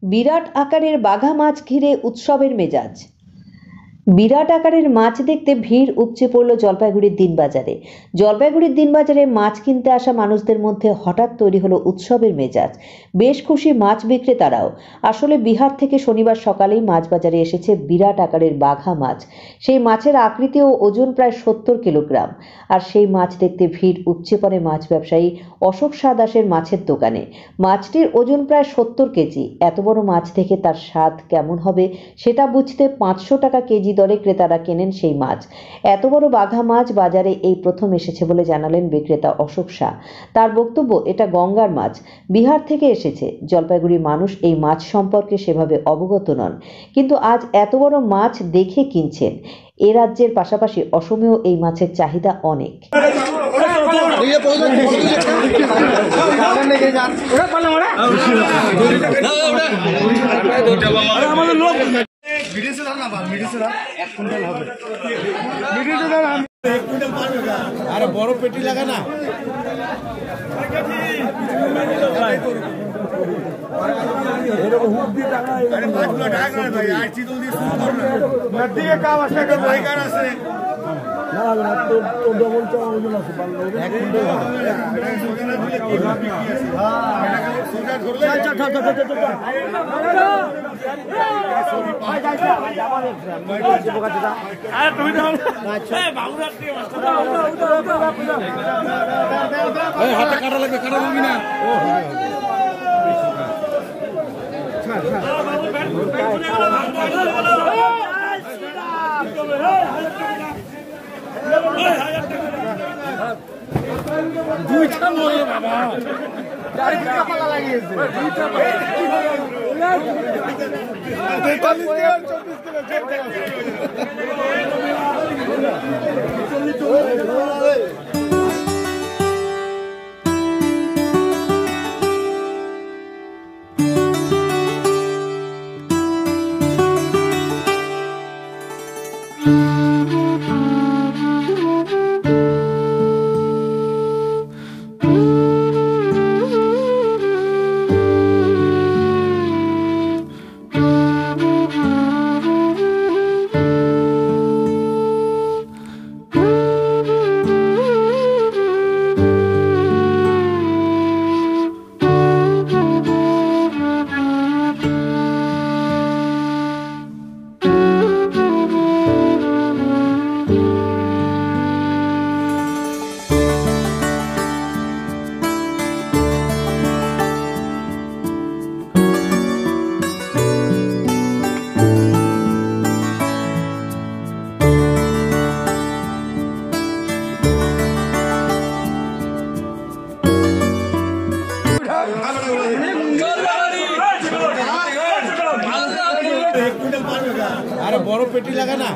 বিরাট আকারের বাঘা মাছ ঘিরে উৎসবের মেজাজ। বিরাট আকারের মাছ দেখতে ভিড় উপচে পড়ল জলপাইগুড়ির দিনবাজারে। জলপাইগুড়ির দিনবাজারে মাছ কিনতে আসা মানুষদের মধ্যে হঠাৎ তৈরি হলো উৎসবের মেজাজ। বেশ খুশি মাছ বিক্রেতারাও। আসলে বিহার থেকে শনিবার সকালেই মাছ বাজারে এসেছে বিরাট আকারের বাঘা মাছ। সেই মাছের আকৃতি ও ওজন প্রায় 70 কিলোগ্রাম। আর সেই মাছ দেখতে ভিড় উপচে পড়ে মাছ ব্যবসায়ী অশোক শাহ দাসের মাছের দোকানে। মাছটির ওজন প্রায় 70 কেজি। এত বড় মাছ দেখে তার স্বাদ কেমন হবে সেটা বুঝতে 500 টাকা কেজি দরে ক্রেতারা কেনেন সেই মাছ। এত বড় বাঘা মাছ বাজারে এই প্রথম এসেছে বলে জানালেন বিক্রেতা অশোক শাহ। তার বক্তব্য, এটা গঙ্গার মাছ, বিহার থেকে এসেছে। জলপাইগুড়ির মানুষ এই মাছ সম্পর্কে সেভাবে অবগত নন, কিন্তু আজ এত বড় মাছ দেখে কিনছেন। এ রাজ্যের পাশাপাশি অসমেও এই মাছের চাহিদা অনেক। আরে বড় পেটি লাগা না, হাতে কাটা লাগবে, কাটা লাগবি না। দুইটা নয় বাবা, চারটা পালা লাগিয়েছে। 43 কিলো। আরে বড় পেটি লাগা না,